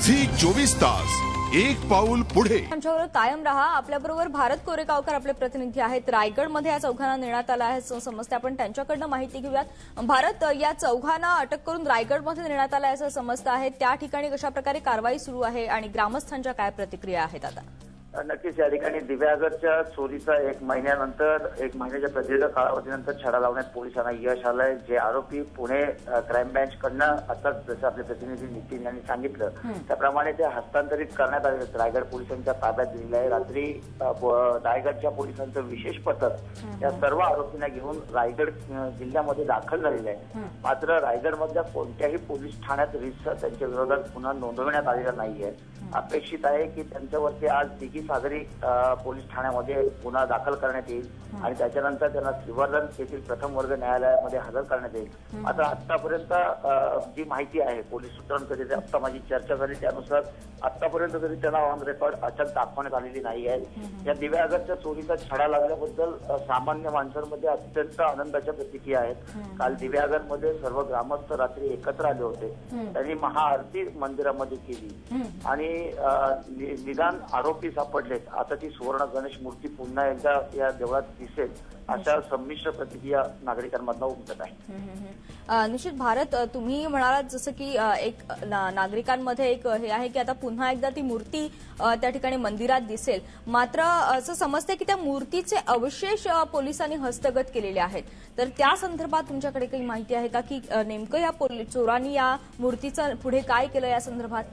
Zee 24 तास एक पाऊल पुढे। आमच्याबरोबर कायम रहा। आपल्याबरोबर भारत कोरेगावकर आपले प्रतिनिधी आहेत। रायगडमध्ये या चौघांना नेण्यात आलं आहे असं समजते। आपण त्यांच्याकडनं माहिती घेऊयात। भारत, या चौघांना अटक करून रायगडमध्ये नेण्यात आलं असं समजतं आहे। त्या ठिकाणी कशा प्रकारे कारवाई सुरू आहे आणि ग्रामस्थांच्या काय प्रतिक्रिया आहेत आता? नक्कीच या ठिकाणी दिव्यागरच्या चोरीचा एक महिन्याच्या प्रदीर्घ कालावधीनंतर छडा लावण्यात पोलिसांना यश आलंय। जे आरोपी पुणे क्राईम ब्रँच कडनं आता जसं आपले प्रतिनिधी नितीन यांनी सांगितलं त्याप्रमाणे ते हस्तांतरित करण्यात आले, रायगड पोलिसांच्या ताब्यात दिलेलं आहे। रात्री रायगडच्या पोलिसांचं विशेष पथक या सर्व आरोपींना घेऊन रायगड जिल्ह्यामध्ये दाखल झालेलं आहे। मात्र रायगडमधल्या कोणत्याही पोलीस ठाण्यात रितसर त्यांच्या विरोधात गुन्हा नोंदवण्यात आलेला नाहीये। अपेक्षित आहे की त्यांच्यावरती आज दिघी सागरी पोलीस ठाण्यामध्ये गुन्हा दाखल करण्यात येईल आणि त्याच्यानंतर त्यांना श्रीवर्धन येथील प्रथम वर्ग न्यायालयामध्ये हजर करण्यात येईल। मात्र आतापर्यंत जी माहिती आहे पोलीस सूत्रांकडे, आता माझी चर्चा झाली त्यानुसार आतापर्यंत तरी त्यांना ऑन रेकॉर्ड अटक दाखवण्यात आलेली नाही आहे। या दिव्यागरच्या चोरीचा छडा लागल्याबद्दल सामान्य माणसांमध्ये अत्यंत आनंदाच्या प्रतिक्रिया आहेत। काल दिव्यागरमध्ये सर्व ग्रामस्थ रात्री एकत्र आले होते। त्यांनी महाआरती मंदिरामध्ये केली आणि निदान आरोपी सापडलेत, आता ती सुवर्ण गणेश मूर्ती पुन्हा एकदा या देवळात दिसेल अशा संमिश्र प्रतिक्रिया नागरिकांमधून उमटत आहे। निश्चित भारत, तुम्ही म्हणालात जसं की एक नागरिकांमध्ये एक हे आहे की आता पुन्हा एकदा ती मूर्ती त्या ठिकाणी मंदिरात दिसेल। मात्र असं समजतं की त्या मूर्तीचे अवशेष पोलिसांनी हस्तगत केलेले आहेत, तर त्या संदर्भात तुमच्याकडे काही माहिती आहे का की नेमकं या चोरांनी या मूर्तीचं पुढे काय केलं या संदर्भात?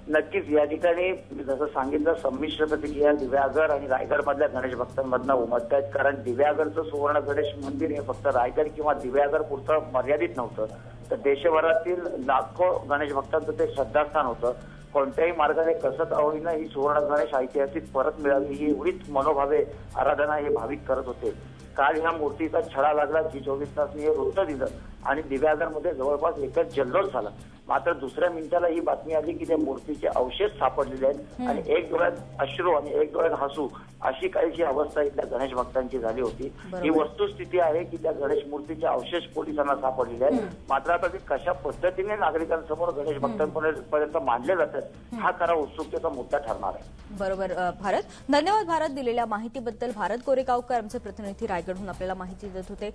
नक्कीच या ठिकाणी जसं सांगितलं संमिश्र प्रतिक्रिया दिव्यागर आणि रायगड मधल्या गणेश भक्तांमधनं उमटत आहेत। कारण दिव्यागरचं सुवर्ण गणेश मंदिर हे फक्त रायगड किंवा दिव्यागर पुरतं मर्यादित नव्हतं, तर देशभरातील लाखो गणेश भक्तांचं ते श्रद्धास्थान होतं। कोणत्याही मार्गाने कसं का होईना ही सुवर्ण गणेश ऐतिहासिक परत मिळावी ही एवढीच मनोभावे आराधना हे भाविक करत होते। काल ह्या मूर्तीचा छडा लागला, झी 24 तासने हे वृत्त दिलं आणि दिव्यागरमध्ये जवळपास एकच जल्लोष झाला। मात्र दुसऱ्या मिनिटाला ही बातमी आली की त्या मूर्तीचे अवशेष सापडलेले आहेत आणि एक डोळ्यात अश्रू आणि एक डोळ्यात हसू अशी काहीशी अवस्था इथल्या गणेश भक्तांची झाली होती। ही वस्तुस्थिती आहे की त्या गणेश मूर्तीचे अवशेष पोलिसांना सापडलेले आहेत। मात्र आता ते कशा पद्धतीने नागरिकांसमोर गणेश भक्तांपर्यंत मांडले जातात हा खरा उत्सुकतेचा मुद्दा ठरणार आहे। बरोबर भारत, धन्यवाद भारत दिलेल्या माहितीबद्दल। भारत कोरेगावकर आमचे प्रतिनिधी रायगडहून आपल्याला माहिती देत होते।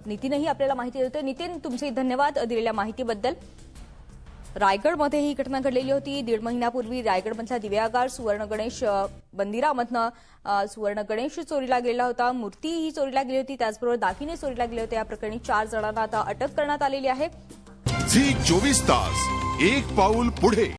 नितीनही आपल्याला माहिती देत होते। नितीन, तुमचे धन्यवाद दिलेल्या माहितीबद्दल। रायगडमध्ये ही घटना घडलेली होती। 1.5 महिन्यापूर्वी रायगडमधल्या दिव्यागार सुवर्ण गणेश मंदिरामधनं सुवर्ण गणेश चोरीला गेला होता, मूर्तीही चोरीला गेली होती, त्याचबरोबर दागिने चोरीला गेले होते। या प्रकरणी 4 जणांना आता अटक करण्यात आलेली आहे। झी 24 तास एक पाऊल पुढे।